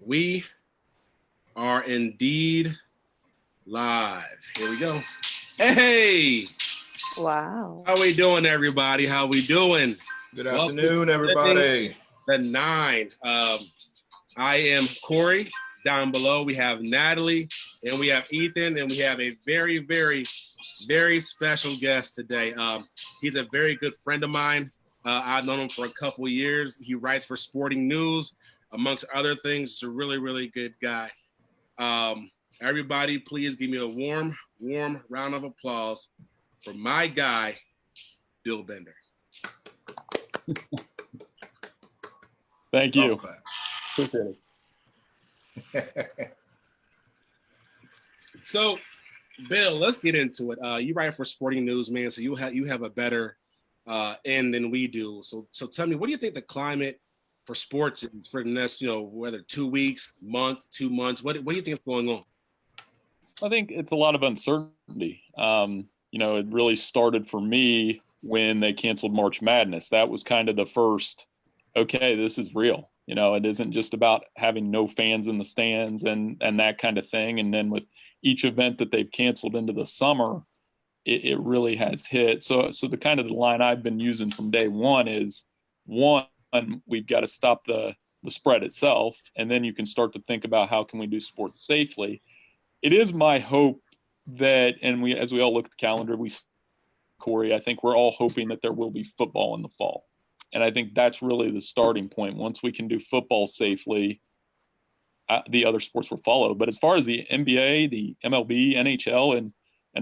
We are indeed live. Here we go. Hey, Wow. how we doing, everybody? How we doing? Good afternoon, everybody. The 9. I am Corey. Down below, we have Natalie, and we have Ethan, and we have a very, very, very special guest today. He's a very good friend of mine. I've known him for a couple of years. He writes for Sporting News, amongst other things. He's a really, really good guy. Everybody, please give me a warm round of applause for my guy, Bill Bender. Thank you. Appreciate it. So, Bill, let's get into it. You write for Sporting News, man, so you have a better end than we do. So tell me, what do you think the climate for sports is for the next, whether 2 weeks, month, 2 months? What do you think is going on? I think it's a lot of uncertainty. It really started for me when they canceled March Madness. That was kind of the first, okay, this is real. It isn't just about having no fans in the stands and that kind of thing. And then with each event that they've canceled into the summer, it really has hit. So the kind of the line I've been using from day one is, one, we've got to stop the spread itself. And then you can start to think about how can we do sports safely. It is my hope that, and as we all look at the calendar, Corey, I think we're all hoping that there will be football in the fall. And I think that's really the starting point. Once we can do football safely, the other sports will follow. But as far as the NBA, the MLB, NHL, and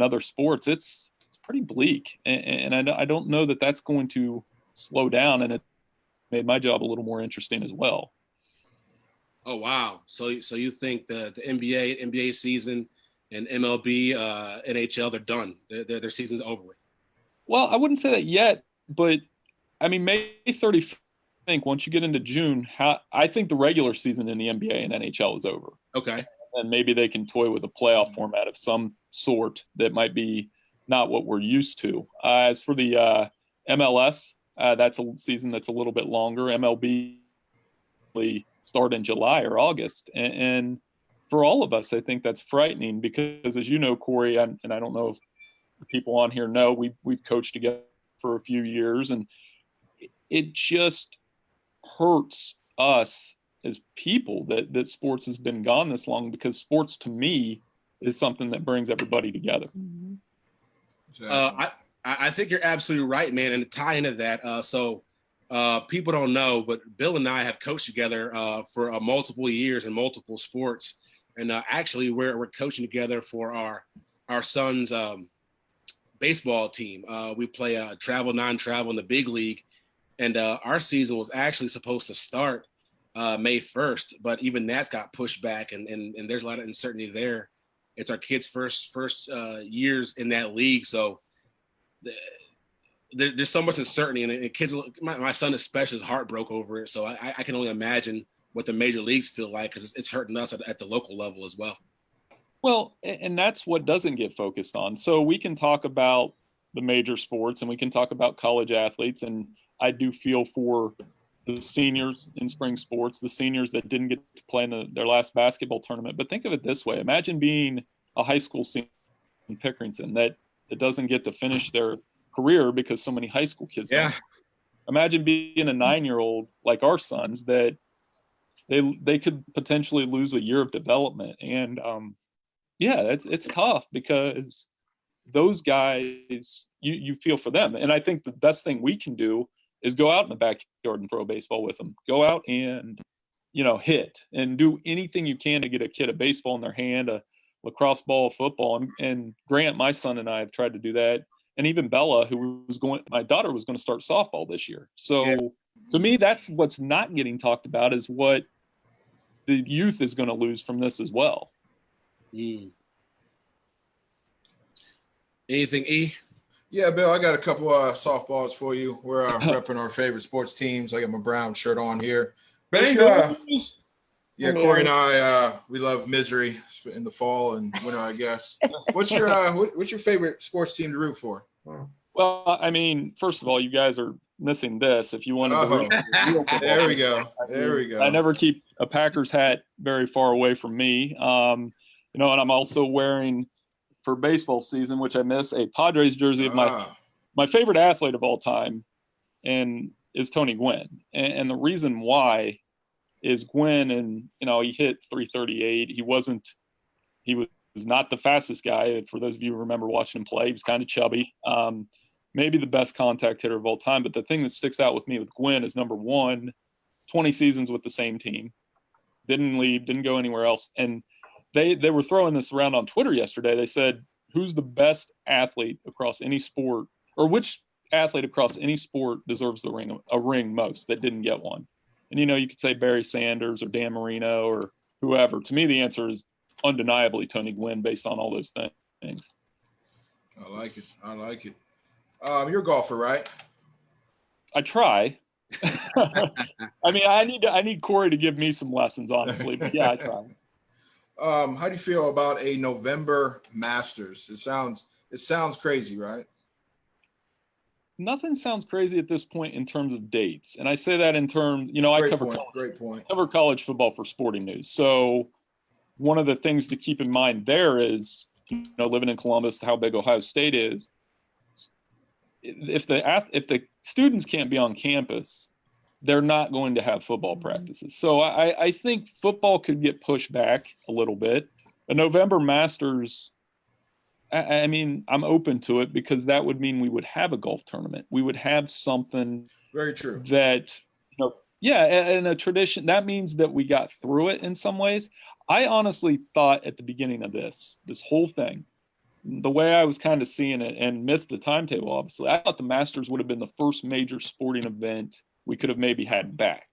other sports, it's pretty bleak. And I don't know that that's going to slow down. And it made my job a little more interesting as well. Oh, wow. So you think the NBA season and MLB, NHL, they're done. Their season's over with. Well, I wouldn't say that yet, but I mean, May 30th, I think once you get into June, I think the regular season in the NBA and NHL is over. Okay. And maybe they can toy with a playoff format of some sort that might be not what we're used to. As for the MLS, that's a season that's a little bit longer. MLB start in July or August. And for all of us, I think that's frightening because, as you know, Corey, and I don't know if the people on here know, we've coached together for a few years, and it just hurts us as people that sports has been gone this long, because sports to me is something that brings everybody together. Exactly. I think you're absolutely right, man. And to tie into that, people don't know, but Bill and I have coached together for multiple years in multiple sports. And actually, we're coaching together for our son's baseball team. We play travel, non-travel in the big league. And our season was actually supposed to start May 1st, but even that's got pushed back, and there's a lot of uncertainty there. It's our kids' first years in that league, so there's so much uncertainty, and kids, my son especially, his heart broke over it. So I can only imagine what the major leagues feel like, because it's hurting us at the local level as well. Well, and that's what doesn't get focused on. So we can talk about the major sports and we can talk about college athletes, and I do feel for the seniors in spring sports, the seniors that didn't get to play in their last basketball tournament. But think of it this way. Imagine being a high school senior in Pickerington that doesn't get to finish their career because so many high school kids don't. Imagine being a 9-year-old like our sons that they could potentially lose a year of development. And it's tough because those guys, you feel for them. And I think the best thing we can do is go out in the backyard and throw a baseball with them. Go out and, hit and do anything you can to get a kid a baseball in their hand, a lacrosse ball, football. And Grant, my son, and I have tried to do that. And even Bella, my daughter was going to start softball this year. So to me, that's what's not getting talked about, is what the youth is going to lose from this as well. Anything, E? Yeah, Bill, I got a couple softballs for you. We're repping our favorite sports teams. I got my brown shirt on here. Bengals. Yeah, Corey and I, we love misery in the fall and winter, I guess. What's your favorite sports team to root for? Well, I mean, first of all, you guys are missing this. If you wanted to read real football, There we go. There we go. I never keep a Packers hat very far away from me. And I'm also wearing, for baseball season, which I miss, a Padres jersey of my favorite athlete of all time, and is Tony Gwynn. And the reason why is Gwynn, and he hit 338. He was not the fastest guy. For those of you who remember watching him play, he was kind of chubby. Maybe the best contact hitter of all time. But the thing that sticks out with me with Gwynn is, number one, 20 seasons with the same team. Didn't leave, didn't go anywhere else. And they were throwing this around on Twitter yesterday. They said, who's the best athlete across any sport, or which athlete across any sport deserves a ring most that didn't get one? And, you could say Barry Sanders or Dan Marino or whoever. To me, the answer is undeniably Tony Gwynn based on all those things. I like it. You're a golfer, right? I try. I mean, I need Corey to give me some lessons, honestly. But yeah, I try. How do you feel about a November Masters? It sounds crazy, right? Nothing sounds crazy at this point in terms of dates. And I say that in terms, Great point. I cover college football for Sporting News. So one of the things to keep in mind there is, living in Columbus, how big Ohio State is. If the students can't be on campus, they're not going to have football practices. So I think football could get pushed back a little bit. A November Masters, I mean, I'm open to it because that would mean we would have a golf tournament. We would have something. Very true. That, and a tradition. That means that we got through it in some ways. I honestly thought at the beginning of this whole thing, the way I was kind of seeing it, and missed the timetable, obviously, I thought the Masters would have been the first major sporting event we could have maybe had back.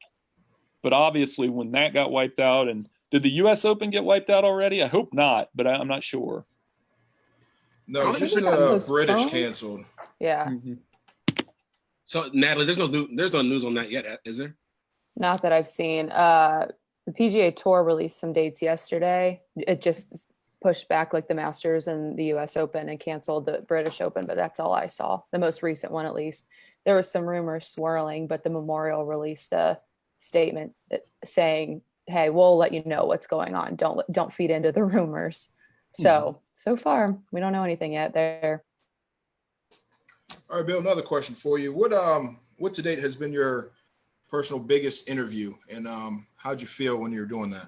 But obviously, when that got wiped out, and did the U.S. Open get wiped out already? I hope not, but I'm not sure. No, just the British canceled. Yeah. Mm-hmm. So, Natalie, there's no news on that yet, is there? Not that I've seen. The PGA Tour released some dates yesterday. It just pushed back like the Masters and the US Open and canceled the British Open, but that's all I saw. The most recent one, at least. There was some rumors swirling, but the Memorial released a statement saying, hey, we'll let you know what's going on. Don't feed into the rumors. So far, we don't know anything yet there. All right, Bill, another question for you. What to date has been your personal biggest interview, and how'd you feel when you were doing that?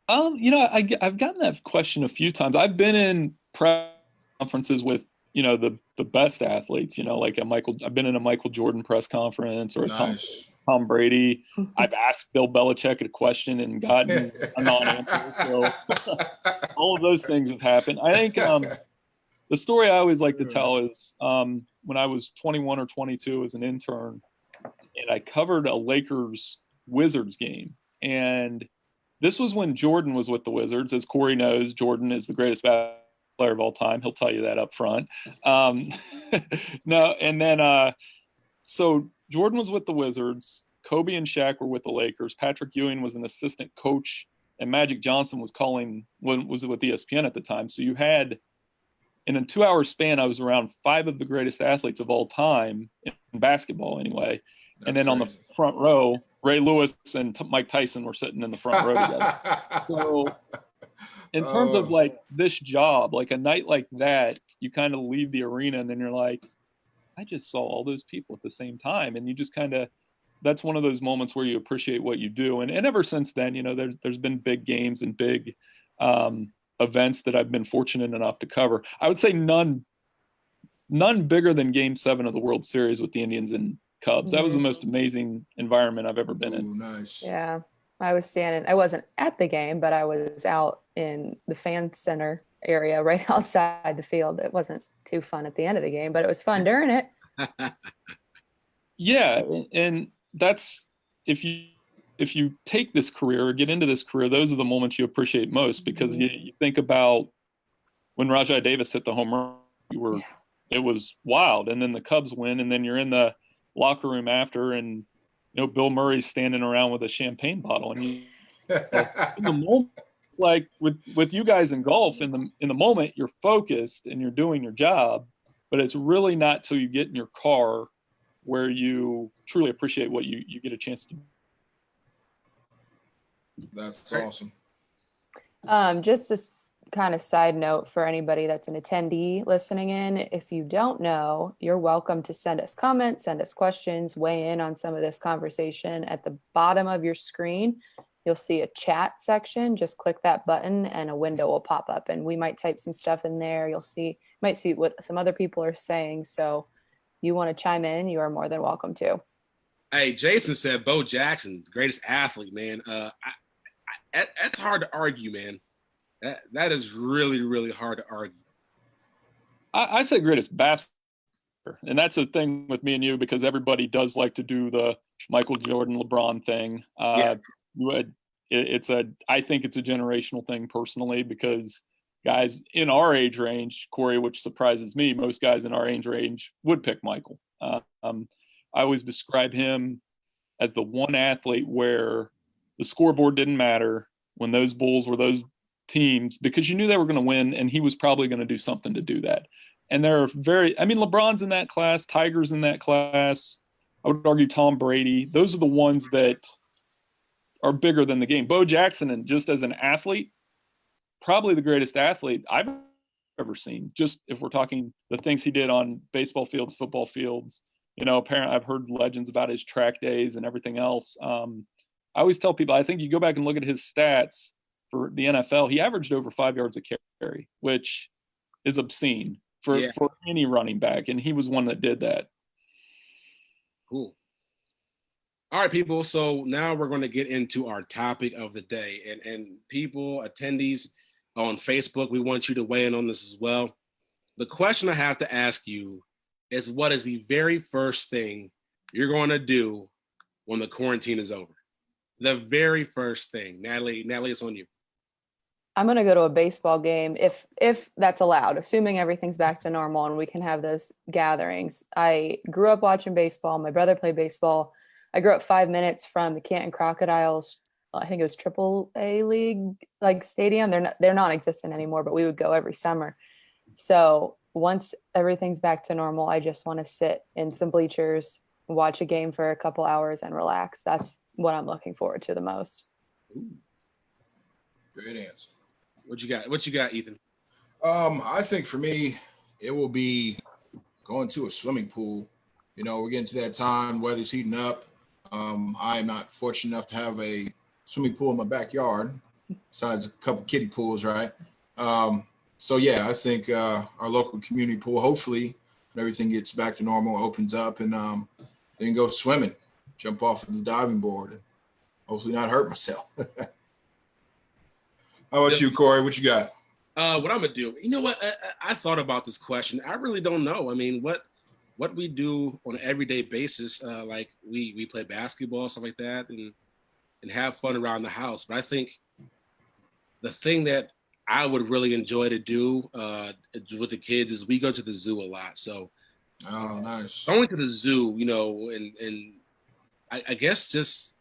I've gotten that question a few times. I've been in press conferences with, the best athletes, I've been in a Michael Jordan press conference or a Tom Brady. I've asked Bill Belichick a question and gotten a non-answer. So all of those things have happened. I think the story I always like to tell is when I was 21 or 22 as an intern, and I covered a Lakers Wizards game. And this was when Jordan was with the Wizards. As Corey knows, Jordan is the greatest basketball player of all time. He'll tell you that up front. So Jordan was with the Wizards. Kobe and Shaq were with the Lakers. Patrick Ewing was an assistant coach, and Magic Johnson was with ESPN at the time. So you had, in a 2-hour span, I was around 5 of the greatest athletes of all time in basketball anyway. And then on the front row, Ray Lewis and Mike Tyson were sitting in the front row together. So in terms of like this job, like a night like that, you kind of leave the arena and then you're like, I just saw all those people at the same time. And you just kind of, that's one of those moments where you appreciate what you do. And ever since then, there's been big games and big events that I've been fortunate enough to cover. I would say none bigger than Game 7 of the World Series with the Indians and Cubs. That was the most amazing environment I've ever been in. Nice. Yeah. I wasn't at the game, but I was out in the fan center area right outside the field. It wasn't too fun at the end of the game, but it was fun during it. Yeah. And that's, if you take this career or get into this career, those are the moments you appreciate most, because you think about when Rajai Davis hit the home run, it was wild. And then the Cubs win, and then you're in the locker room after, and Bill Murray's standing around with a champagne bottle, and in the moment, like with you guys in golf, in the moment you're focused and you're doing your job, but it's really not till you get in your car where you truly appreciate what you get a chance to do. That's Great. awesome. Just a kind of side note for anybody that's an attendee listening in. If you don't know, you're welcome to send us comments, send us questions, weigh in on some of this conversation. At the bottom of your screen, you'll see a chat section. Just click that button and a window will pop up, and we might type some stuff in there. Might see what some other people are saying. So you want to chime in, you are more than welcome to. Hey, Jason said Bo Jackson, the greatest athlete, man. That's hard to argue, man. That is really, really hard to argue. I say greatest basketball, and that's the thing with me and you, because everybody does like to do the Michael Jordan, LeBron thing. Yeah. I think it's a generational thing personally, because guys in our age range, Corey, which surprises me, most guys in our age range would pick Michael. I always describe him as the one athlete where the scoreboard didn't matter when those Bulls were those teams, because you knew they were going to win, and he was probably going to do something to do that. And there are LeBron's in that class, Tiger's in that class. I would argue Tom Brady. Those are the ones that are bigger than the game. Bo Jackson, and just as an athlete, probably the greatest athlete I've ever seen. Just if we're talking the things he did on baseball fields, football fields, apparently I've heard legends about his track days and everything else. I always tell people, I think you go back and look at his stats for the NFL, he averaged over 5 yards a carry, which is obscene for any running back. And he was one that did that. Cool. All right, people. So now we're going to get into our topic of the day. And people, attendees on Facebook, we want you to weigh in on this as well. The question I have to ask you is, what is the very first thing you're going to do when the quarantine is over? The very first thing. Natalie, it's on you. I'm going to go to a baseball game if that's allowed, assuming everything's back to normal and we can have those gatherings. I grew up watching baseball. My brother played baseball. I grew up 5 minutes from the Canton Crocodiles. I think it was AAA league stadium. They're non-existent anymore, but we would go every summer. So once everything's back to normal, I just want to sit in some bleachers, watch a game for a couple hours and relax. That's what I'm looking forward to the most. Ooh. Great answer. What you got, Ethan? I think for me, it will be going to a swimming pool. We're getting to that time, weather's heating up. I am not fortunate enough to have a swimming pool in my backyard, besides a couple kiddie pools, right? So yeah, I think our local community pool, hopefully when everything gets back to normal, opens up, and then go swimming, jump off of the diving board, and hopefully not hurt myself. How about you, Corey? What you got? What I'm gonna do? You know what? I thought about this question. I really don't know. I mean, what we do on an everyday basis, like we play basketball, stuff like that, and have fun around the house. But I think the thing that I would really enjoy to do with the kids is we go to the zoo a lot. So, Nice. Going to the zoo, and I guess just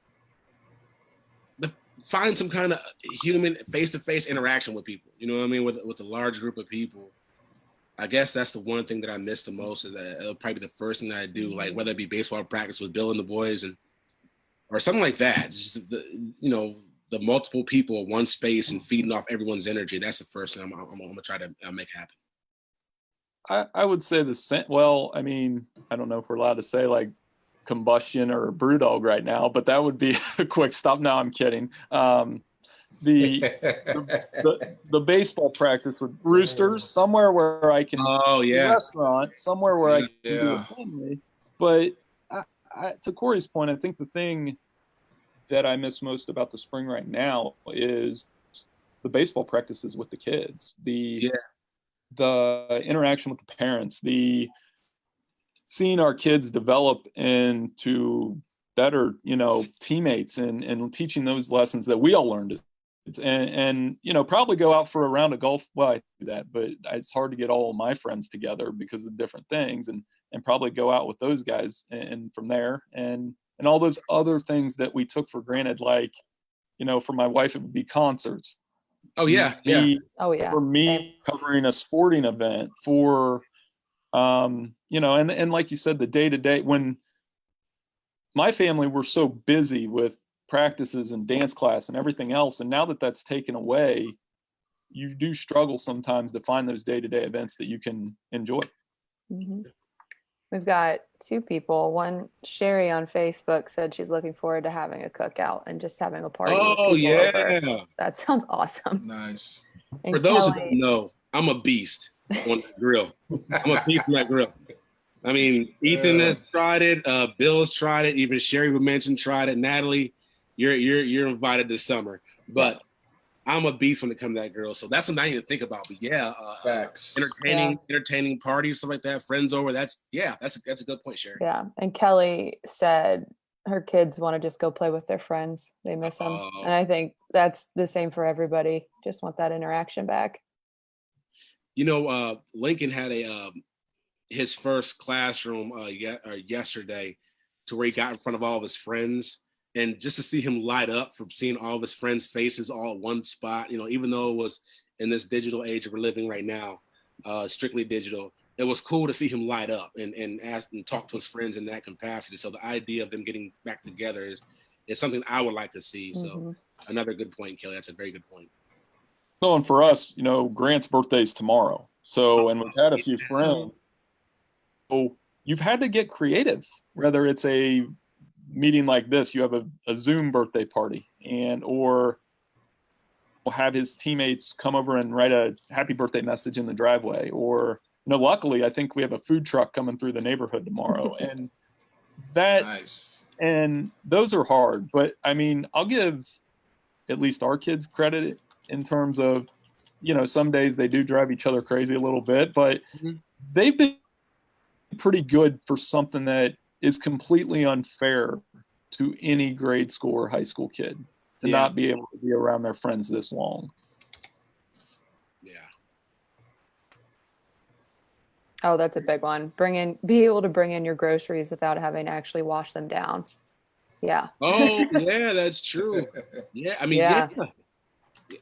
find some kind of human face-to-face interaction with people. You know what I mean? With a large group of people. I guess that's the one thing that I miss the most. Is that it'll probably be the first thing that I do, like whether it be baseball practice with Bill and the boys, or something like that. Just the multiple people in one space and feeding off everyone's energy. That's the first thing I'm gonna try to make happen. I would say the same. Well, I mean, I don't know if we're allowed to say like combustion or BrewDog right now, but that would be a quick stop. No, I'm kidding. The baseball practice with Roosters, somewhere where I can restaurant, somewhere where I can do it family. But to Corey's point, I think the thing that I miss most about the spring right now is the baseball practices with the kids, the interaction with the parents, the seeing our kids develop into better, teammates and teaching those lessons that we all learned. And probably go out for a round of golf. Well, I do that, but it's hard to get all of my friends together because of different things, and probably go out with those guys and from there and all those other things that we took for granted. Like, for my wife, it would be concerts. Oh yeah. For me, covering a sporting event, for and like you said, the day to day, when my family were so busy with practices and dance class and everything else. And now that that's taken away, you do struggle sometimes to find those day-to-day events that you can enjoy. Mhm. We've got two people. One, Sherry on Facebook, said she's looking forward to having a cookout and just having a party with Oh people over. yeah. That sounds awesome. Nice. And For those who Kelly, don't know, I'm a beast on that grill. I'm a beast on that grill. I mean, Ethan has tried it. Bill's tried it. Even Sherry, who mentioned, tried it. Natalie, you're invited this summer. But I'm a beast when it comes to that grill. So that's something I need to think about. But yeah, Facts. entertaining parties, stuff like that, friends over. That's a good point, Sherry. yeah. And Kelly said her kids want to just go play with their friends. They miss them. Oh. And I think that's the same for everybody. Just want that interaction back. You know, Lincoln had his first classroom yesterday, to where he got in front of all of his friends, and just to see him light up from seeing all of his friends' faces all at one spot. You know, even though it was in this digital age we're living right now, strictly digital, it was cool to see him light up and ask and talk to his friends in that capacity. So the idea of them getting back together is something I would like to see. So another good point, Kelly. That's a very good point. No, and for us, you know, Grant's birthday's tomorrow. So, and we've had a few friends. So you've had to get creative, whether it's a meeting like this, you have a Zoom birthday party, or we'll have his teammates come over and write a happy birthday message in the driveway, or, you know, luckily I think we have a food truck coming through the neighborhood tomorrow. And that, Nice. and those are hard, but I mean, I'll give at least our kids credit in terms of, you know, some days they do drive each other crazy a little bit, but they've been pretty good for something that is completely unfair to any grade school or high school kid to not be able to be around their friends this long. Yeah. Oh, that's a big one. Be able to bring in your groceries without having to actually wash them down. Yeah. Oh yeah, that's true. Yeah, I mean, Yeah.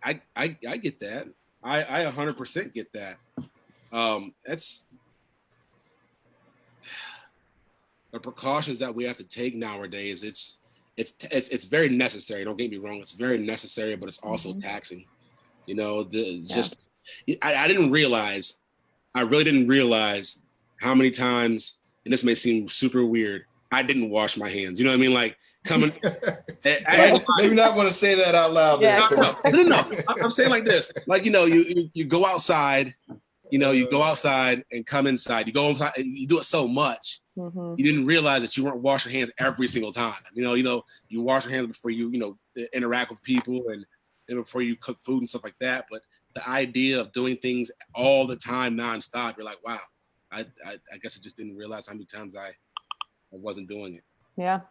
I get that. I 100% get that. That's the precautions that we have to take nowadays. It's very necessary. Don't get me wrong. It's very necessary, but it's also taxing. You know, I didn't realize. I really didn't realize how many times, and this may seem super weird, I didn't wash my hands. You know what I mean? Like coming. Maybe not want to say that out loud. Yeah. No. I'm saying like this. Like, you know, you go outside. You know, you go outside and come inside. You go inside, you do it so much. You didn't realize that you weren't washing your hands every single time. You know, you wash your hands before you interact with people and before you cook food and stuff like that. But the idea of doing things all the time, nonstop, you're like, wow, I guess I just didn't realize how many times I wasn't doing it. Yeah.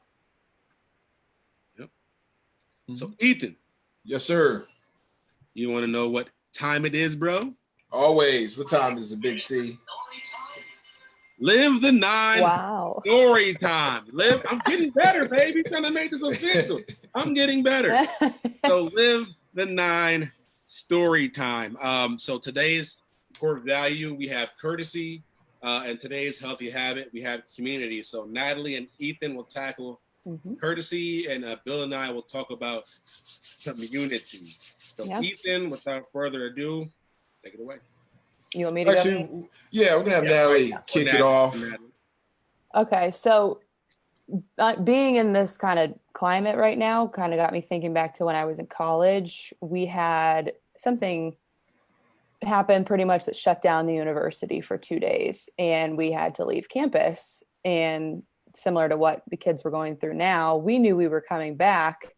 Yep. So Ethan. Yes, sir. You want to know what time it is, bro? Always. What time is it, Big C? Live the 9 Wow. story time. I'm getting better, baby. Trying to make this official. I'm getting better. So live the 9 story time. So today's core value, we have courtesy, and today's healthy habit, we have community. So Natalie and Ethan will tackle courtesy, and Bill and I will talk about community. So Ethan, without further ado, take it away. You want me to go? Yeah, we're gonna have Natalie kick it off. Okay, so being in this kind of climate right now kind of got me thinking back to when I was in college. We had something happen pretty much that shut down the university for 2 days, and we had to leave campus. And similar to what the kids were going through now, we knew we were coming back.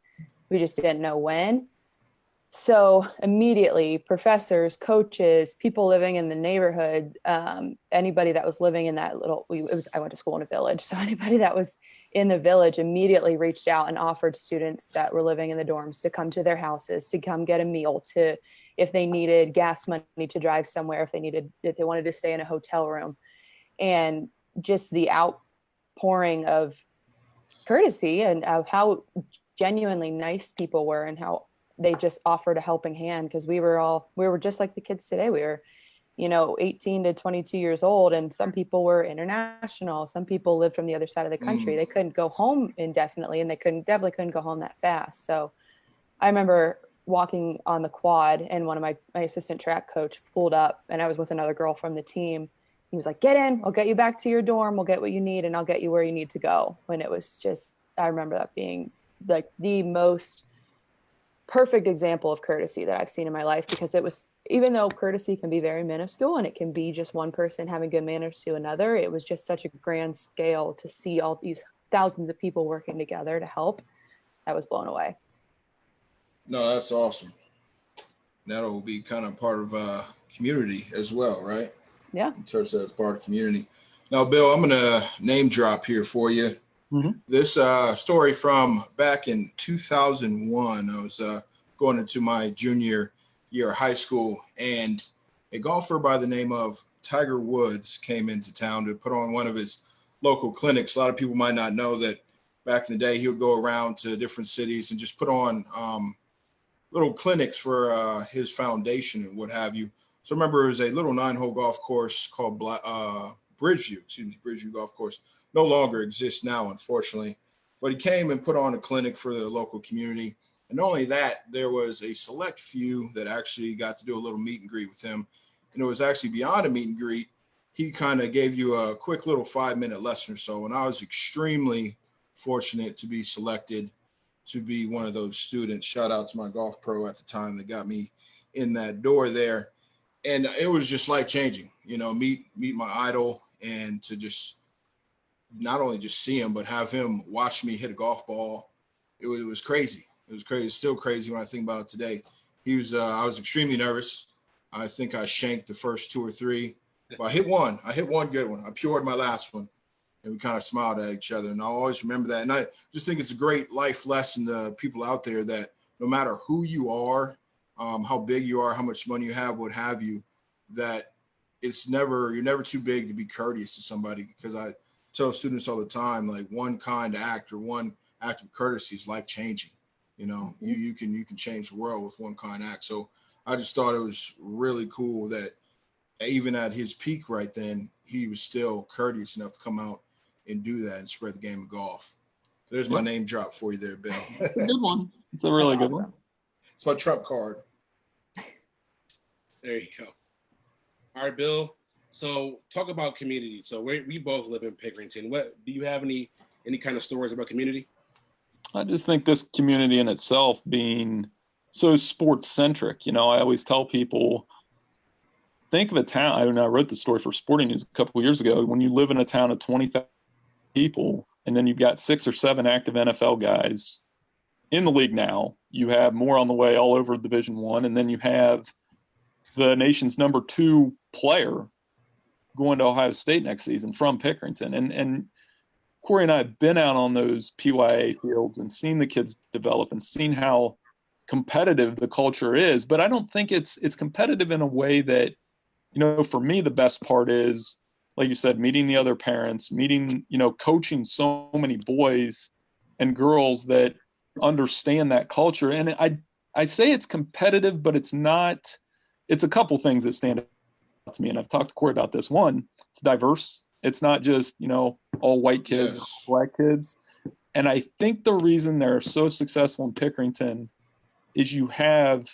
We just didn't know when. So immediately, professors, coaches, people living in the neighborhood, anybody that was living in that I went to school in a village. So anybody that was in the village immediately reached out and offered students that were living in the dorms to come to their houses, to come get a meal, if they needed gas money to drive somewhere, if they wanted to stay in a hotel room. And just the outpouring of courtesy and of how genuinely nice people were, and how they just offered a helping hand, because we were just like the kids today. We were 18 to 22 years old, and some people were international. Some people lived from the other side of the country. They couldn't go home indefinitely, and they definitely couldn't go home that fast. So I remember walking on the quad, and one of my assistant track coach pulled up, and I was with another girl from the team. He was like, "Get in, I'll get you back to your dorm. We'll get what you need, and I'll get you where you need to go." And it was just, I remember that being like the most perfect example of courtesy that I've seen in my life, because it was, even though courtesy can be very minuscule and it can be just one person having good manners to another, it was just such a grand scale to see all these thousands of people working together to help. I was blown away. No, that's awesome. That'll be kind of part of community as well, right? Yeah. In terms of as part of community. Now, Bill, I'm going to name drop here for you. This story from back in 2001. I was going into my junior year of high school, and a golfer by the name of Tiger Woods came into town to put on one of his local clinics. A lot of people might not know that back in the day, he would go around to different cities and just put on little clinics for his foundation and what have you. So remember, it was a little 9-hole golf course called Bridgeview Golf Course. No longer exists now, unfortunately. But he came and put on a clinic for the local community. And not only that, there was a select few that actually got to do a little meet and greet with him. And it was actually beyond a meet and greet. He kind of gave you a quick little 5-minute lesson or so. And I was extremely fortunate to be selected to be one of those students. Shout out to my golf pro at the time that got me in that door there. And it was just life changing, meet my idol, and to just not only just see him, but have him watch me hit a golf ball. It was crazy. It was crazy. It's still crazy when I think about it today. I was extremely nervous. I think I shanked the first 2 or 3, but I hit one good one. I pured my last one, and we kind of smiled at each other. And I'll always remember that. And I just think it's a great life lesson to people out there that no matter who you are, how big you are, how much money you have, what have you, that you're never too big to be courteous to somebody. Because I tell students all the time, like, one kind act or one act of courtesy is life changing. You can change the world with one kind act. So I just thought it was really cool that even at his peak right then, he was still courteous enough to come out and do that and spread the game of golf. So there's my name drop for you there, Bill. It's a good one. It's a really good one. It's my trump card. There you go. All right, Bill. So talk about community. So we both live in Pickerington. What do you have any kind of stories about community? I just think this community in itself being so sports centric, I always tell people, think of a town. I wrote the story for Sporting News a couple of years ago. When you live in a town of 20,000 people, and then you've got 6 or 7 active NFL guys in the league now, you have more on the way all over Division I, and then you have the nation's number 2 player going to Ohio State next season from Pickerington. And Corey and I have been out on those PYA fields and seen the kids develop and seen how competitive the culture is. But I don't think it's competitive in a way that, for me, the best part is, like you said, meeting the other parents, coaching so many boys and girls that understand that culture. And I say it's competitive, but it's not. It's a couple things that stand out to me. And I've talked to Corey about this. One, it's diverse. It's not just, all white kids, Yes. Black kids. And I think the reason they're so successful in Pickerington is you have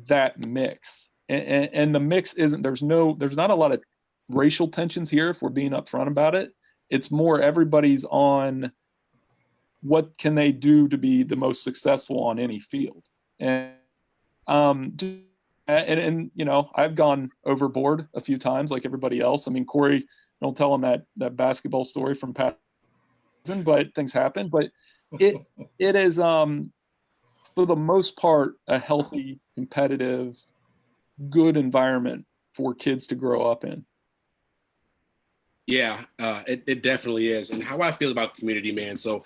that mix. And the mix isn't, there's not a lot of racial tensions here, if we're being upfront about it. It's more everybody's on what can they do to be the most successful on any field. And I've gone overboard a few times like everybody else. I mean, Corey, don't tell him that basketball story from Pat, but things happen. But it is for the most part a healthy, competitive, good environment for kids to grow up in. Yeah, it definitely is. And how I feel about community, man. So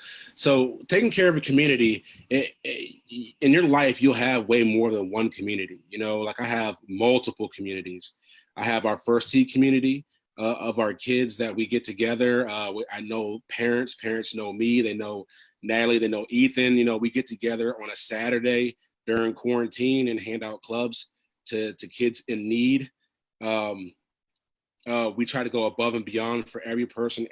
taking care of a community in your life, you'll have way more than one community. Like I have multiple communities. I have our first tee community of our kids that we get together. I know parents know me. They know Natalie. They know Ethan. We get together on a Saturday during quarantine and hand out clubs to kids in need. We try to go above and beyond for every person,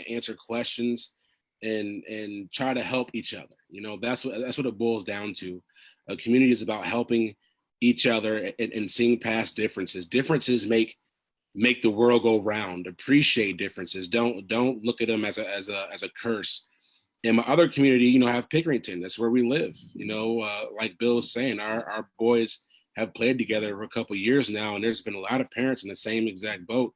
answer questions, and try to help each other. That's what it boils down to. A community is about helping each other and seeing past differences. Differences make the world go round. Appreciate differences. Don't look at them as a curse. In my other community, I have Pickerington. That's where we live. Like Bill was saying, our boys have played together for a couple of years now, and there's been a lot of parents in the same exact boat,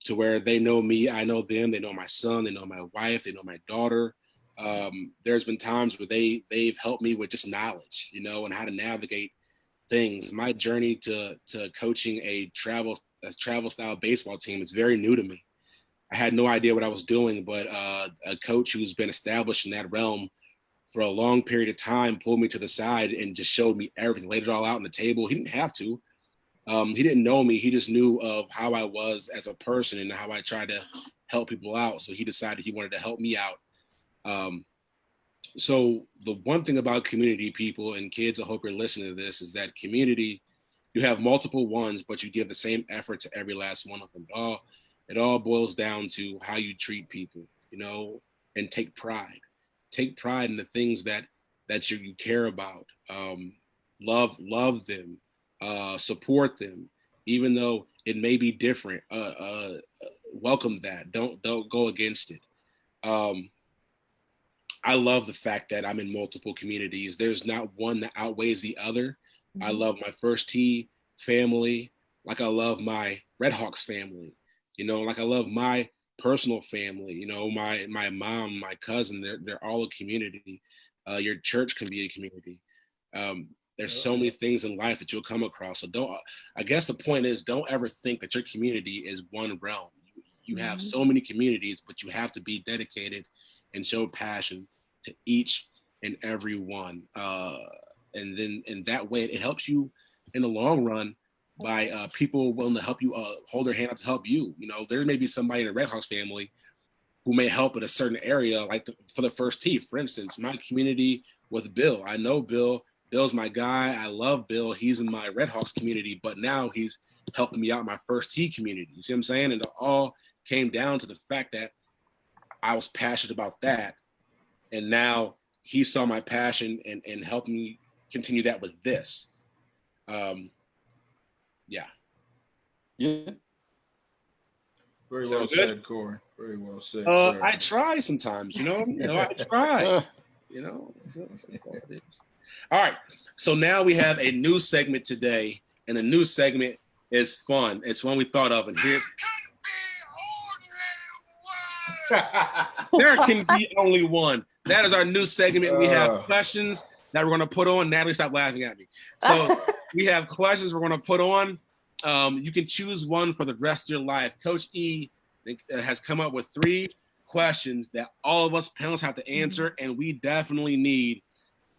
to where they know me, I know them, they know my son, they know my wife, they know my daughter. There's been times where they've helped me with just knowledge, and how to navigate things. My journey to coaching a travel style baseball team is very new to me. I had no idea what I was doing, but a coach who's been established in that realm for a long period of time pulled me to the side and just showed me everything, laid it all out on the table. He didn't have to. He didn't know me. He just knew of how I was as a person and how I tried to help people out. So he decided he wanted to help me out. So the one thing about community, people and kids, I hope you're listening to this, is that community, you have multiple ones, but you give the same effort to every last one of them. It all boils down to how you treat people, and take pride. Take pride in the things that you care about. Love them. Support them, even though it may be different. Welcome that. Don't go against it. I love the fact that I'm in multiple communities. There's not one that outweighs the other. I love my First Tee family, like I love my Redhawks family. Like I love my personal family. My mom, my cousin. They're all a community. Your church can be a community. There's so many things in life that you'll come across. So I guess the point is, don't ever think that your community is one realm. You have so many communities, but you have to be dedicated and show passion to each and every one. And that way it helps you in the long run by people willing to help you, hold their hand out to help you. There may be somebody in the Redhawks family who may help in a certain area, like for the First Tee, for instance, my community with Bill. I know Bill. Bill's my guy. I love Bill. He's in my Redhawks community, but now he's helping me out in my First Tee community. You see what I'm saying? And it all came down to the fact that I was passionate about that. And now he saw my passion and helped me continue that with this. Yeah. Very well said, Corey. Very well said. I try sometimes, I try. All right. So now we have a new segment today, and the new segment is fun. It's one we thought of, and here there can be only one. That is our new segment. We have questions that we're going to put on. Natalie, stop laughing at me. So we have questions we're going to put on. You can choose one for the rest of your life. Coach E has come up with 3 questions that all of us panelists have to answer, and we definitely need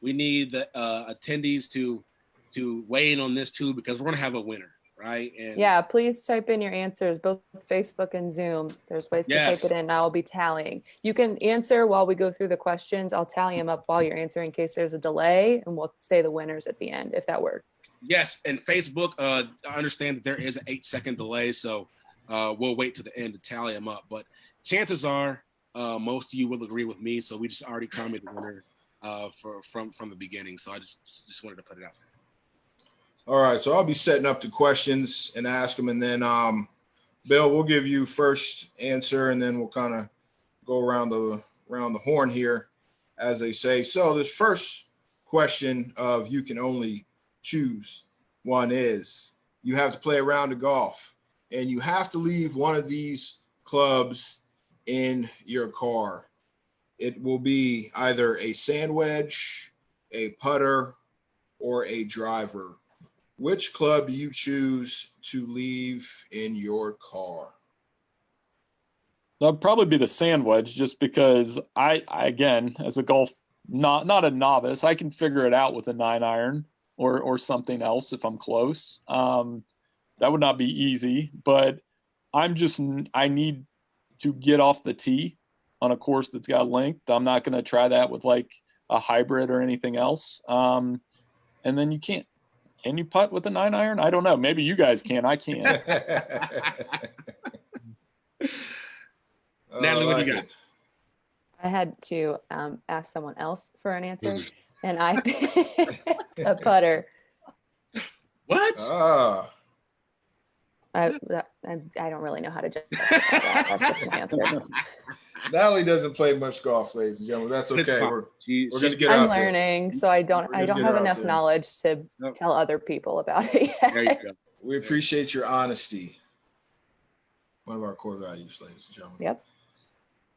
the attendees to weigh in on this too, because we're going to have a winner, right? And yeah, please type in your answers, both Facebook and Zoom. There's ways to type it in, and I'll be tallying. You can answer while we go through the questions. I'll tally them up while you're answering in case there's a delay, and we'll say the winners at the end, if that works. Yes, and Facebook, I understand that there is an 8-second delay, so we'll wait to the end to tally them up. But chances are most of you will agree with me, so we just already crowed the winner from the beginning. So I just wanted to put it out there. All right, so I'll be setting up the questions and ask them, and then Bill, we'll give you first answer, and then we'll kind of go around the horn here, as they say. So the first question of you can only choose one is, you have to play a round of golf, and you have to leave one of these clubs in your car. It will be either a sand wedge, a putter, or a driver. Which club do you choose to leave in your car? That'll probably be the sand wedge, just because I again, as a golf, not a novice, I can figure it out with a 9-iron or something else if I'm close. That would not be easy, but I need to get off the tee on a course that's got length. I'm not going to try that with like a hybrid or anything else. And then can you putt with a 9-iron? I don't know. Maybe you guys can. I can't. Natalie, what do you like got? it. I had to ask someone else for an answer, and I picked a putter. What? Ah, I don't really know how to justify that. That's just my answer. Natalie doesn't play much golf, ladies and gentlemen. That's It's okay. fine. We're She's gonna get I'm out there. learning, so I don't We're gonna get have her out enough there. knowledge to Nope. tell other people about it There you yet. go. We appreciate your honesty. One of our core values, ladies and gentlemen. Yep.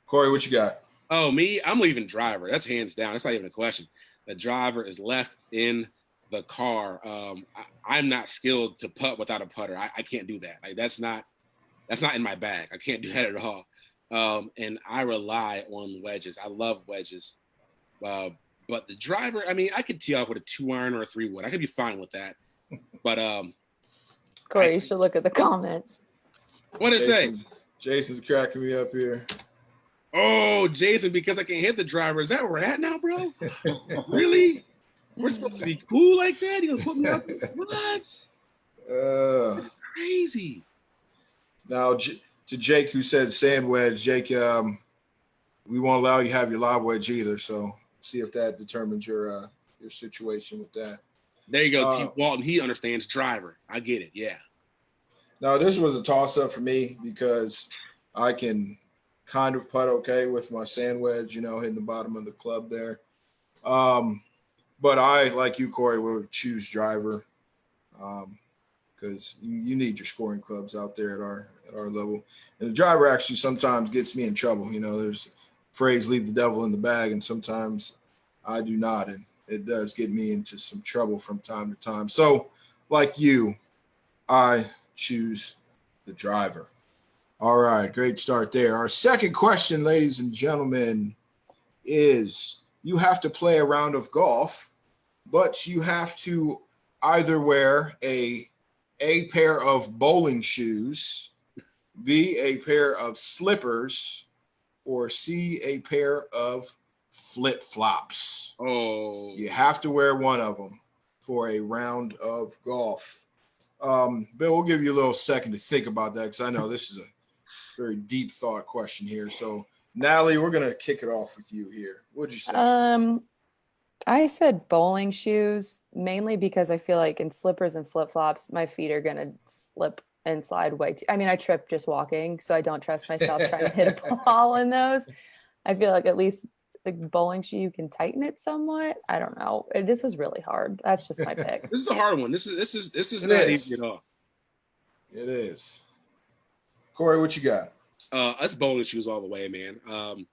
Corey, what you got? Oh, me, I'm leaving driver. That's hands down. That's not even a question. The driver is left in the car. I'm not skilled to putt without a putter. I can't do that. Like that's not in my bag. I can't do that at all. And I rely on wedges. I love wedges. But the driver, I mean, I could tee off with a 2-iron or a 3-wood. I could be fine with that. But Corey, you should look at the comments. what did it say? Jason's cracking me up here. Oh, Jason, because I can't hit the driver. Is that where we're at now, bro? Really? We're supposed to be cool like that? You gonna put me up? What? Crazy. Now, to Jake, who said sand wedge, Jake, we won't allow you to have your lob wedge either. So see if that determines your situation with that. There you go. T. Walton, he understands driver. I get it. Yeah. Now, this was a toss-up for me because I can kind of putt okay with my sand wedge, hitting the bottom of the club there. But I, like you, Corey, would choose driver because you need your scoring clubs out there at our level. And the driver actually sometimes gets me in trouble. There's a phrase, leave the devil in the bag, and sometimes I do not. And it does get me into some trouble from time to time. So, like you, I choose the driver. All right, great start there. Our second question, ladies and gentlemen, is you have to play a round of golf, but you have to either wear A pair of bowling shoes, B, a pair of slippers, or C, a pair of flip-flops. Oh. You have to wear one of them for a round of golf. Bill, we'll give you a little second to think about that because I know this is a very deep thought question here. So, Natalie, we're going to kick it off with you here. What'd you say? I said bowling shoes mainly because I feel like in slippers and flip-flops, my feet are going to slip and slide way too. I mean, I trip just walking, so I don't trust myself trying to hit a ball in those. I feel like at least the bowling shoe, you can tighten it somewhat. I don't know. This was really hard. That's just my pick. This is a hard one. This is It not is. easy at all. It is. Corey, what you got? Us bowling shoes all the way, man.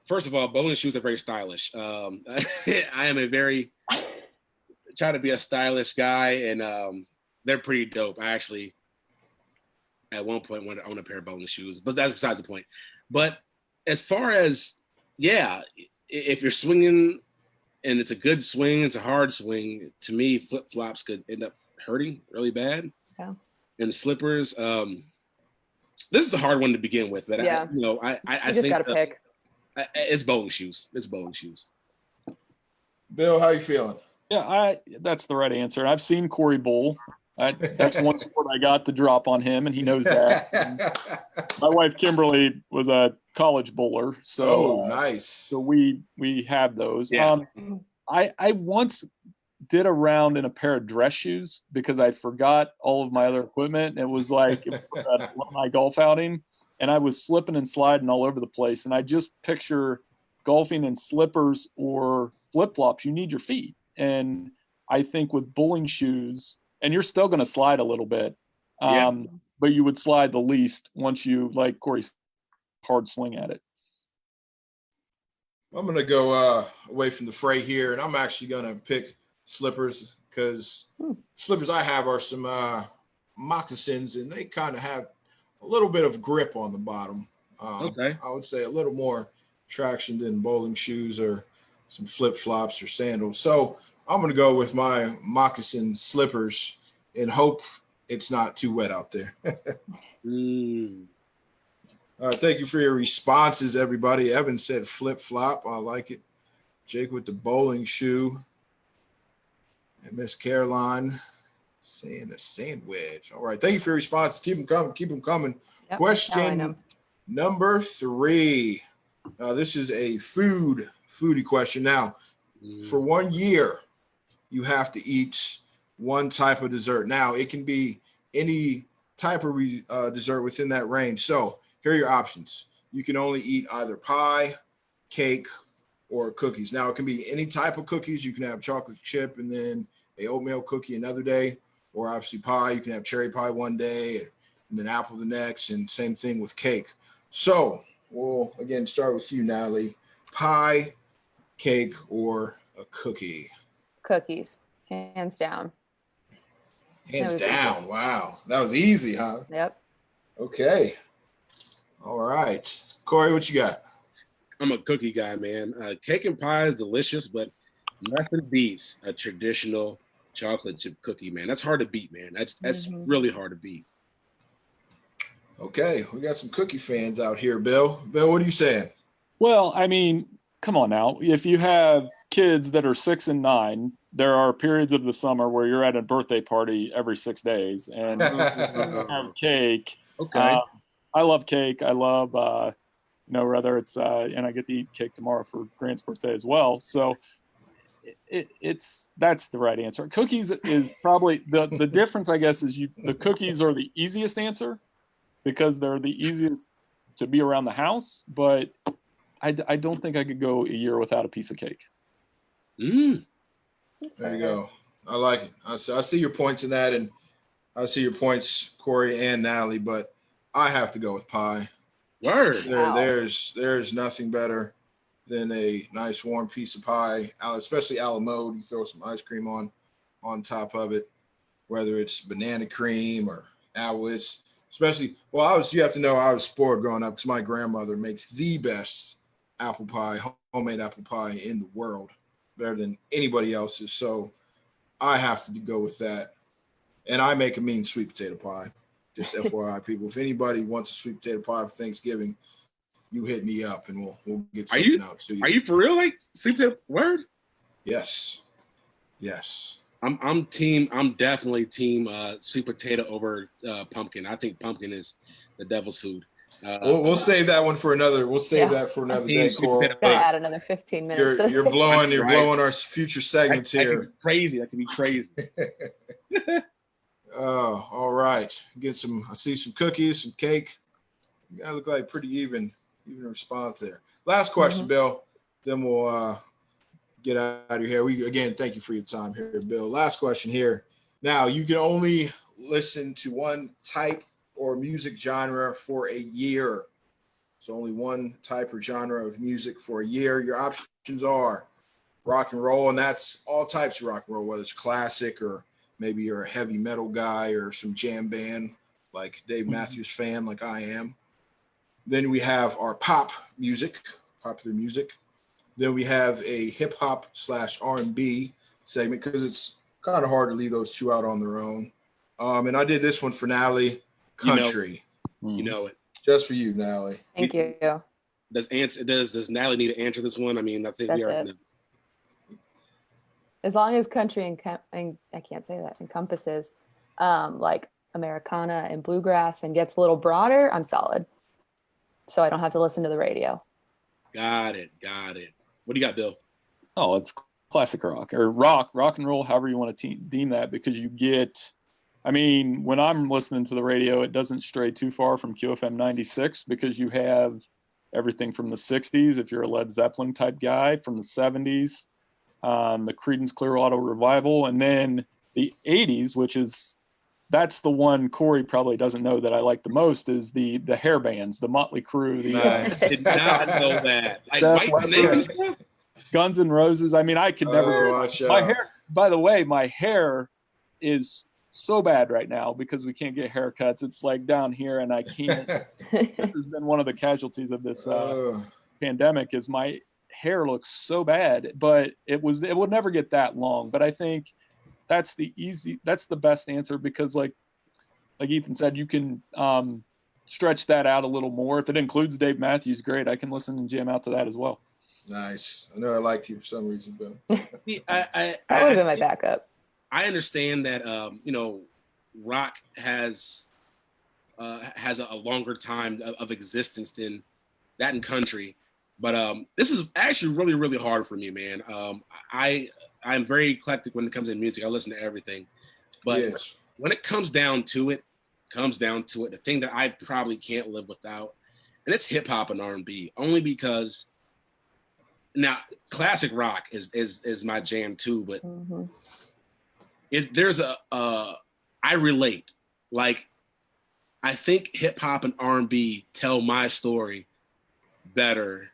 First of all, bowling shoes are very stylish. I am try to be a stylish guy, and they're pretty dope. I actually, at one point, wanted to own a pair of bowling shoes, but that's besides the point. But as far as, if you're swinging and it's a good swing, it's a hard swing, to me, flip-flops could end up hurting really bad. Yeah. And the slippers, this is a hard one to begin with, but Yeah. I You just think got to pick. it's bowling shoes. It's bowling shoes. Bill, how you feeling? Yeah, that's the right answer. I've seen Corey bowl. That's one sport I got to drop on him, and he knows that. And my wife Kimberly was a college bowler, so nice. So we have those. Yeah. I once did a round in a pair of dress shoes because I forgot all of my other equipment. It was like my golf outing, and I was slipping and sliding all over the place. And I just picture golfing in slippers or flip-flops. You need your feet. And I think with bowling shoes, and you're still going to slide a little bit, but you would slide the least once you, like Corey's, hard swing at it. I'm going to go away from the fray here, and I'm actually going to pick slippers because slippers I have are some moccasins, and they kind of have a little bit of grip on the bottom. Okay. I would say a little more traction than bowling shoes or some flip-flops or sandals. So I'm going to go with my moccasin slippers and hope it's not too wet out there. All right, thank you for your responses, everybody. Evan said flip-flop. I like it. Jake with the bowling shoe. And Miss Caroline saying a sand wedge. All right, thank you for your responses. Keep them coming. Keep them coming. Yep, now I Question know. Number 3. Now, this is a foodie question. Now, for 1 year, you have to eat one type of dessert. Now, it can be any type of dessert within that range. So here are your options. You can only eat either pie, cake, or cookies. Now, it can be any type of cookies. You can have chocolate chip and then a oatmeal cookie another day, or obviously pie. You can have cherry pie one day and then apple the next, and same thing with cake. So we'll, again, start with you, Natalie. Pie, cake, or a cookie? Cookies, hands down. Hands That was down. Wow. That was easy, huh? Yep. Okay. All right. Corey, what you got? I'm a cookie guy, man. Cake and pie is delicious, but nothing beats a traditional chocolate chip cookie, man. That's hard to beat, man. That's really hard to beat. Okay, we got some cookie fans out here, Bill. Bill, what are you saying? Well, I mean, come on now. If you have kids that are 6 and 9, there are periods of the summer where you're at a birthday party every 6 days and have cake. Okay. I love cake. I love, whether it's, and I get to eat cake tomorrow for Grant's birthday as well. So that's the right answer. Cookies is probably the difference, I guess, is the cookies are the easiest answer because they're the easiest to be around the house, but I don't think I could go a year without a piece of cake. Mm. There you go. I like it. I see your points in that, and I see your points, Corey and Natalie, but I have to go with pie. Word. Wow. There's nothing better than a nice warm piece of pie, especially a la mode. You throw some ice cream on top of it, whether it's banana cream or apples. Especially, you have to know I was spoiled growing up because my grandmother makes the best apple pie, homemade apple pie in the world, better than anybody else's. So I have to go with that. And I make a mean sweet potato pie. Just FYI, people. If anybody wants a sweet potato pie for Thanksgiving, you hit me up and we'll get something out to you. Are you for real? Like sweet potato? Word? Yes. I'm definitely team sweet potato over pumpkin. I think pumpkin is the devil's food. We'll save that one for another. We'll save that for another day, Corey. Gotta add another 15 minutes. You're blowing our future segments here. That could be crazy. Oh, all right. I see some cookies, some cake. You guys look like pretty even response there. Last question, Bill. Then we'll get out of here. Thank you for your time here, Bill. Last question here. Now, you can only listen to one type or music genre for a year. So only one type or genre of music for a year. Your options are rock and roll, and that's all types of rock and roll, whether it's classic or maybe you're a heavy metal guy or some jam band like Dave Matthews fan like I am. Then we have our popular music. Then we have a hip hop / R&B segment because it's kind of hard to leave those two out on their own. And I did this one for Natalie, country. You know it. Just for you, Natalie. Thank you. Does Natalie need to answer this one? I mean, I think That's we are. it. As long as country and I can't say that encompasses like Americana and bluegrass and gets a little broader, I'm solid. So I don't have to listen to the radio. Got it. What do you got, Bill? Oh, it's classic rock or rock and roll, however you want to deem that, because when I'm listening to the radio, it doesn't stray too far from QFM 96 because you have everything from the 60s, if you're a Led Zeppelin type guy, from the 70s, the Creedence Clearwater Revival, and then the 80s, that's the one Corey probably doesn't know that I like the most, is the hair bands, the Motley Crue. Nice. Did not know that. Like White Snake. Guns N' Roses. I mean, I could never. My hair. By the way, my hair is so bad right now because we can't get haircuts. It's like down here, and I can't. This has been one of the casualties of this pandemic. Is my hair looks so bad, but it would never get that long. But I think that's the best answer because like Ethan said, you can stretch that out a little more. If it includes Dave Matthews, great. I can listen and jam out to that as well. Nice. I know I liked you for some reason, Bill. That would have been my backup. I understand that rock has has a longer time of existence than that in country. But this is actually really, really hard for me, man. I'm very eclectic when it comes to music. I listen to everything. But Yes. when it comes down to it, the thing that I probably can't live without, and it's hip hop and R&B, only because now classic rock is my jam too, but Mhm. there's I relate. Like, I think hip hop and R&B tell my story better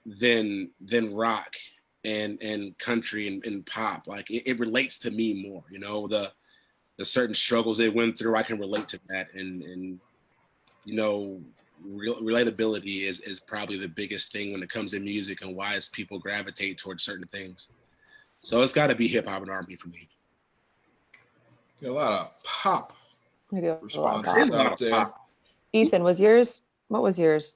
than rock and country and pop. Like, it relates to me more, you know, the certain struggles they went through. I can relate to that, and you know, relatability is probably the biggest thing when it comes to music and why people gravitate towards certain things. So it's got to be hip hop and R&B for me. Got a lot of pop I do a lot of responses pop. out there. Ethan, what was yours?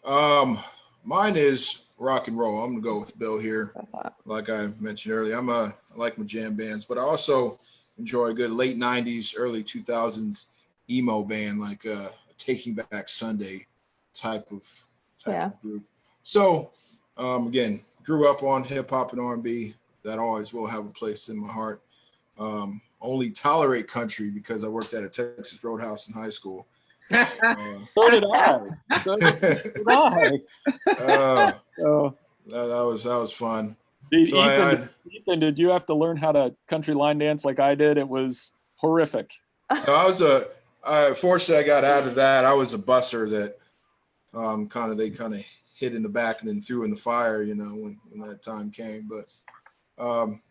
Mine is rock and roll. I'm gonna go with Bill here. I thought. Like I mentioned earlier, I like my jam bands, but I also enjoy a good late '90s, early 2000s emo band, like Taking Back Sunday type of group. So again, grew up on hip hop and R&B. That always will have a place in my heart. Only tolerate country because I worked at a Texas Roadhouse in high school. So did I. So did I. That was fun. Ethan, did you have to learn how to country line dance like I did? It was horrific. Fortunately, I got out of that. I was a busser that they kind of hit in the back and then threw in the fire, you know, when that time came. But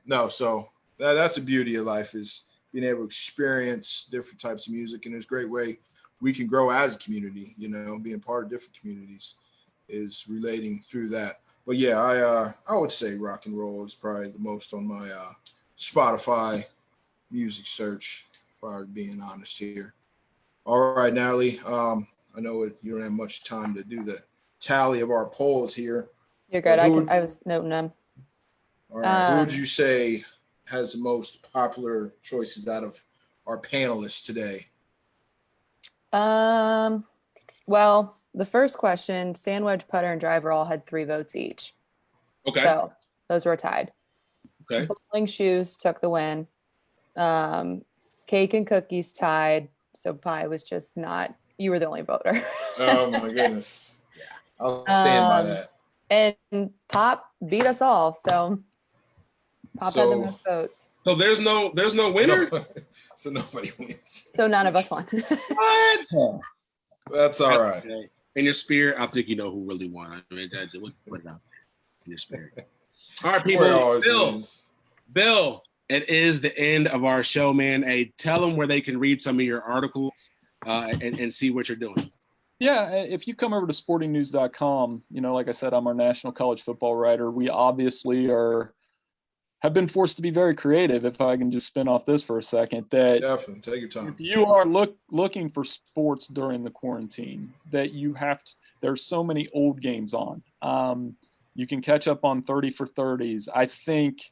no, so that's the beauty of life, is being able to experience different types of music. And there's a great way we can grow as a community, you know, being part of different communities is relating through that. But yeah, I would say rock and roll is probably the most on my Spotify music search, if I'm being honest here. All right, Natalie, I know you don't have much time to do the tally of our polls here. You're good. I was noting them. All right, who would you say has the most popular choices out of our panelists today? Well, the first question, sandwich, putter, and driver all had 3 votes each. Okay. So those were tied. Okay. Bowling shoes took the win. Cake and cookies tied. So pie was just not, you were the only voter. Oh my goodness. I'll stand by that. And pop beat us all. So pop had the most votes. So there's no winner? So nobody wins. So none of us won. What? That's all right. In your spirit, I think you know who really won. I mean, that's what's out there in your spirit. All right, people. Bill, it is the end of our show, man. Hey, tell them where they can read some of your articles and see what you're doing. Yeah, if you come over to sportingnews.com, you know, like I said, I'm our national college football writer. We obviously have been forced to be very creative, if I can just spin off this for a second. That definitely, take your time. If you are looking for sports during the quarantine, that you have to, there's so many old games on. You can catch up on 30 for 30s. I think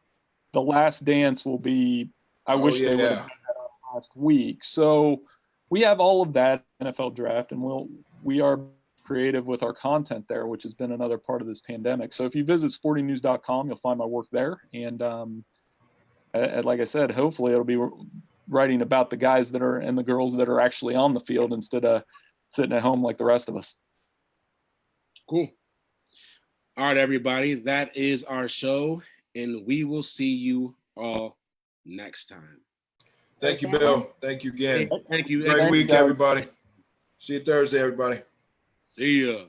The Last Dance will be, I wish they would have done that last week. So we have all of that NFL draft, and we are creative with our content there, which has been another part of this pandemic. So if you visit sportingnews.com, you'll find my work there. And like I said, hopefully it'll be writing about the guys that are and the girls that are actually on the field instead of sitting at home like the rest of us. Cool. All right, everybody, that is our show, and we will see you all next time. Thank you, Bill. Thank you again. Thank you. Great week, everybody. See you Thursday, everybody. See ya.